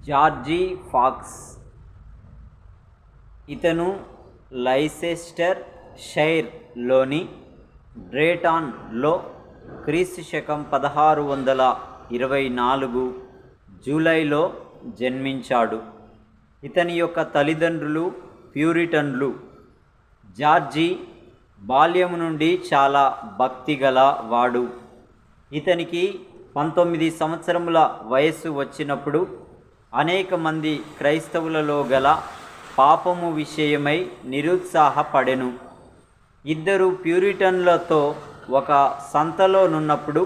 Georgie pox. ఇతను లైసెస్టర్ షైర్లోని డ్రేటాన్లో క్రీస్తు శకం 1624 జూలైలో జన్మించాడు. ఇతని యొక్క తల్లిదండ్రులు ప్యూరిటన్లు. జార్జీ బాల్యము నుండి చాలా భక్తిగల వాడు. ఇతనికి 19 సంవత్సరముల వయస్సు వచ్చినప్పుడు అనేక మంది క్రైస్తవులలో గల పాపము విషయమై నిరుత్సాహపడెను. ఇద్దరు ప్యూరిటన్లతో ఒక సంతలోనున్నప్పుడు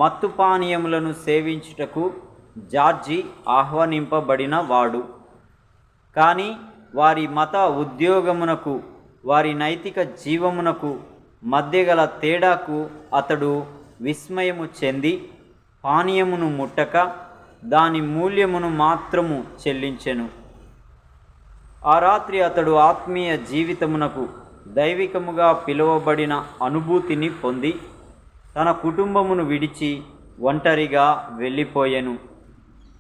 మత్తు పానీయములను సేవించుటకు జార్జీ ఆహ్వానింపబడిన వాడు. కానీ వారి మత ఉద్యోగమునకు వారి నైతిక జీవమునకు మధ్య గల తేడాకు అతడు విస్మయము చెంది పానీయమును ముట్టక దాని మూల్యమును మాత్రము చెల్లించెను. ఆ రాత్రి అతడు ఆత్మీయ జీవితమునకు దైవికముగా పిలువబడిన అనుభూతిని పొంది తన కుటుంబమును విడిచి ఒంటరిగా వెళ్ళిపోయెను.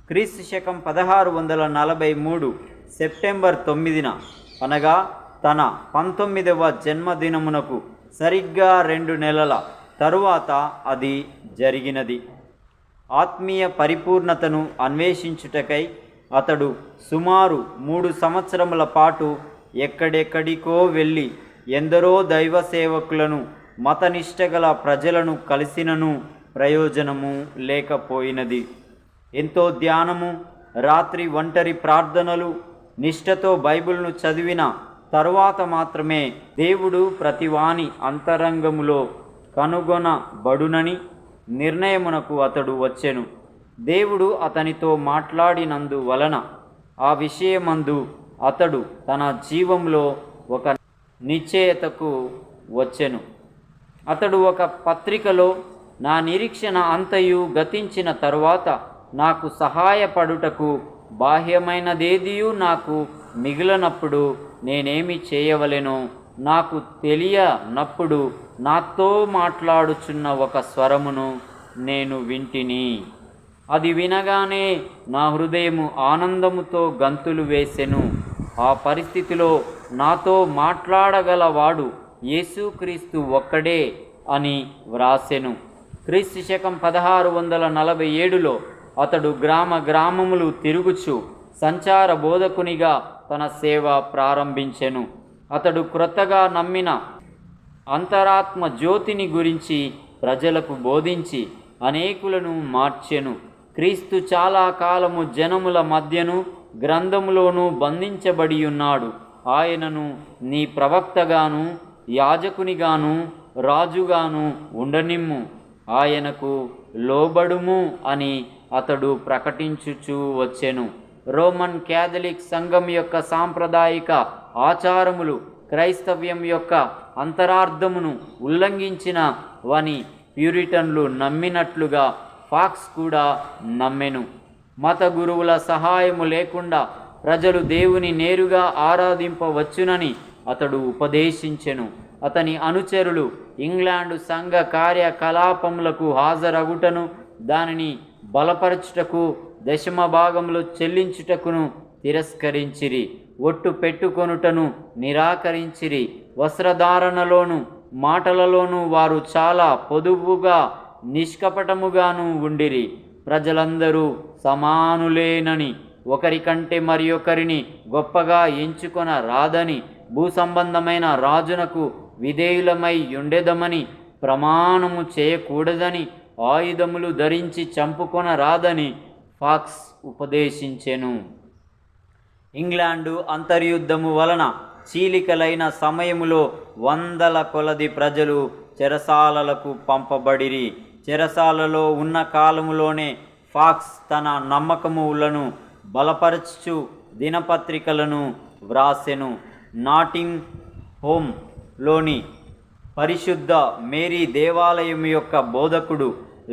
క్రీస్తు శకం 1643 సెప్టెంబర్ 9 అనగా తన 19వ జన్మదినమునకు సరిగ్గా 2 నెలల తరువాత అది జరిగినది. ఆత్మీయ పరిపూర్ణతను అన్వేషించుటకై అతడు సుమారు 3 సంవత్సరముల పాటు ఎక్కడెక్కడికో వెళ్ళి ఎందరో దైవ సేవకులను మతనిష్టగల ప్రజలను కలిసినను ప్రయోజనము లేకపోయినది. ఎంతో ధ్యానము, రాత్రి ఒంటరి ప్రార్థనలు, నిష్టతో బైబిల్ను చదివిన తరువాత మాత్రమే దేవుడు ప్రతివాని అంతరంగములో కనుగొనబడునని నిర్ణయమునకు అతడు వచ్చెను. దేవుడు అతనితో మాట్లాడినందువలన ఆ విషయమందు అతడు తన జీవంలో ఒక నిశ్చయతకు వచ్చెను. అతడు ఒక పత్రికలో, నా నిరీక్షణ అంతయు గతించిన తరువాత నాకు సహాయపడుటకు బాహ్యమైనదేదియూ నాకు మిగిలినప్పుడు నేనేమి చేయవలెనో నాకు తెలియనప్పుడు నాతో మాట్లాడుచున్న ఒక స్వరమును నేను వింటిని. అది వినగానే నా హృదయము ఆనందముతో గంతులు వేసెను. ఆ పరిస్థితిలో నాతో మాట్లాడగలవాడు యేసుక్రీస్తు ఒక్కడే అని వ్రాసెను. క్రీస్తు శకం 1647లో అతడు గ్రామములు తిరుగుచు సంచార బోధకునిగా తన సేవ ప్రారంభించెను. అతడు క్రొత్తగా నమ్మిన అంతరాత్మ జ్యోతిని గురించి ప్రజలకు బోధించి అనేకులను మార్చెను. క్రీస్తు చాలా కాలము జనముల మధ్యను గ్రంథములోనూ బంధించబడి ఉన్నాడు. ఆయనను నీ ప్రవక్తగాను యాజకునిగాను రాజుగాను ఉండనిమ్ము, ఆయనకు లోబడుము అని అతడు ప్రకటించుచూ వచ్చెను. రోమన్ క్యాథలిక్ సంఘం యొక్క సాంప్రదాయిక ఆచారములు క్రైస్తవ్యం యొక్క అంతరార్థమును ఉల్లంఘించినవని ప్యూరిటన్లు నమ్మినట్లుగా ఫాక్స్ కూడా నమ్మెను. మత గురువుల సహాయము లేకుండా ప్రజలు దేవుని నేరుగా ఆరాధింపవచ్చునని అతడు ఉపదేశించెను. అతని అనుచరులు ఇంగ్లాండు సంఘ కార్యకలాపములకు హాజరగుటను, దానిని బలపరచుటకు, దశమ భాగములు చెల్లించుటకును తిరస్కరించిరి. ఒట్టు పెట్టుకొనుటను నిరాకరించిరి. వస్త్రధారణలోను మాటలలోనూ వారు చాలా పొదుపుగా నిష్కపటముగాను ఉండిరి. ప్రజలందరూ సమానులేనని, ఒకరికంటే మరి ఒకరిని గొప్పగా ఎంచుకొన రాదని, భూసంబంధమైన రాజునకు విధేయులమై ఉండెదమని, ప్రమాణము చేయకూడదని, ఆయుధములు ధరించి చంపుకొన రాదని ఫాక్స్ ఉపదేశించెను. ఇంగ్లాండు అంతర్యుద్ధము వలన చీలికలైన సమయములో వందల కొలది ప్రజలు చెరసాలలకు పంపబడిరి. చెరసాలలో ఉన్న కాలములోనే ఫాక్స్ తన నమ్మకములను బలపరచు దినపత్రికలను వ్రాసెను. నాటింగ్ హోమ్లోని పరిశుద్ధ మేరీ దేవాలయం యొక్క బోధకుడు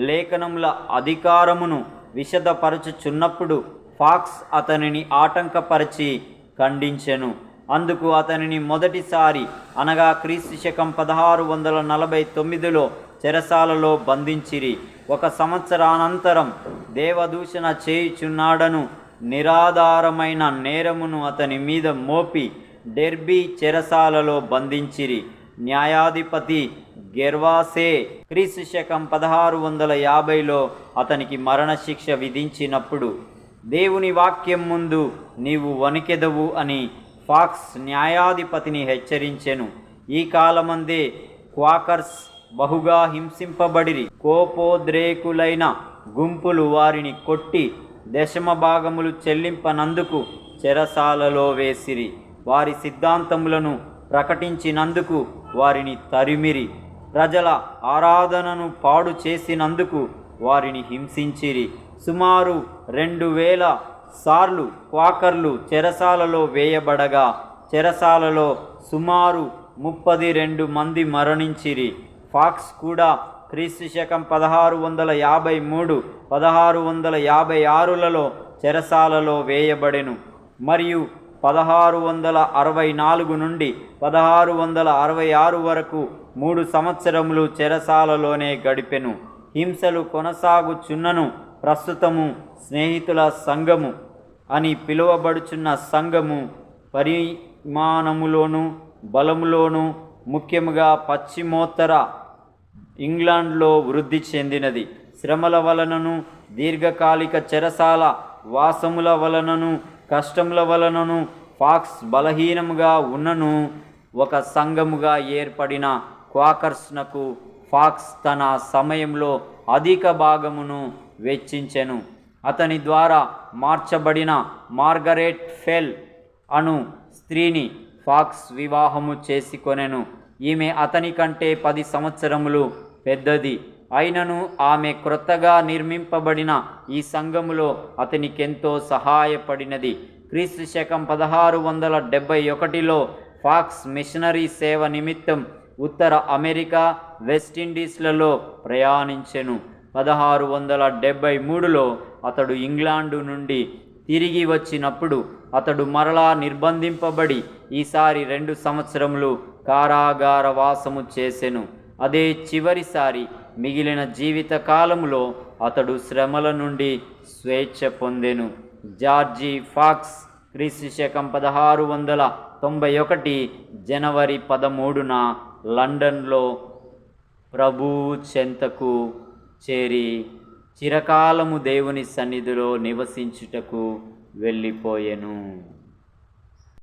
లేఖనముల అధికారమును విశదపరచుచున్నప్పుడు ఫాక్స్ అతనిని ఆటంకపరిచి ఖండించెను. అందుకు అతనిని మొదటిసారి అనగా క్రీస్తు శకం 1649లో చెరసాలలో బంధించిరి. 1 సంవత్సరానంతరం దేవదూషణ చేయుచున్నాడను నిరాధారమైన నేరమును అతని మీద మోపి డెర్బీ చెరసాలలో బంధించిరి. న్యాయాధిపతి గెర్వాసే క్రీస్తు శకం 1650లో అతనికి మరణశిక్ష విధించినప్పుడు, దేవుని వాక్యం ముందు నీవు వణికెదవు అని ఫాక్స్ న్యాయాధిపతిని హెచ్చరించెను. ఈ కాలమందే క్వాకర్స్ బహుగా హింసింపబడిరి. కోపోద్రేకులైన గుంపులు వారిని కొట్టి దశమ భాగములు చెల్లింపనందుకు చెరసాలలో వేసిరి. వారి సిద్ధాంతములను ప్రకటించినందుకు వారిని తరిమిరి. ప్రజల ఆరాధనను పాడు చేసినందుకు వారిని హింసించిరి. సుమారు 2000 సార్లు క్వాకర్లు చెరసాలలో వేయబడగా చెరసాలలో సుమారు 32 మంది మరణించిరి. ఫాక్స్ కూడా క్రీస్తు శకం 1653, 1656లలో చెరసాలలో వేయబడెను మరియు 1664 నుండి 1666 వరకు 3 సంవత్సరములు చెరసాలలోనే గడిపెను. హింసలు కొనసాగుచున్నను. ప్రస్తుతము స్నేహితుల సంఘము అని పిలువబడుచున్న సంఘము పరిమాణములోను బలములోను ముఖ్యముగా పశ్చిమోత్తర ఇంగ్లాండ్లో వృద్ధి చెందినది. శ్రమల వలనను దీర్ఘకాలిక చెరసాల వాసముల వలనను కష్టముల వలనను ఫాక్స్ బలహీనముగా ఉన్నను ఒక సంఘముగా ఏర్పడిన క్వాకర్స్నకు ఫాక్స్ తన సమయంలో అధిక భాగమును వెచ్చించెను. అతని ద్వారా మార్చబడిన మార్గరెట్ ఫెల్ అను స్త్రీని ఫాక్స్ వివాహము చేసుకొనెను. ఈమె అతని కంటే 10 సంవత్సరములు పెద్దది. అయినను ఆమె క్రొత్తగా నిర్మింపబడిన ఈ సంఘములో అతనికెంతో సహాయపడినది. క్రీస్తు శకం 1671లో ఫాక్స్ మిషనరీ సేవ నిమిత్తం ఉత్తర అమెరికా, వెస్టిండీస్లలో ప్రయాణించెను. 1673లో అతడు ఇంగ్లాండు నుండి తిరిగి వచ్చినప్పుడు అతడు మరలా నిర్బంధింపబడి ఈసారి 2 సంవత్సరములు కారాగార వాసము చేసెను. అదే చివరిసారి. మిగిలిన జీవిత కాలములో అతడు శ్రమల నుండి స్వేచ్ఛ పొందెను. జార్జి ఫాక్స్ క్రీస్తు శకం 1691 జనవరి 13న లండన్లో ప్రభువు చెంతకు చేరి చిరకాలము దేవుని సన్నిధిలో నివసించుటకు వెళ్ళిపోయెను.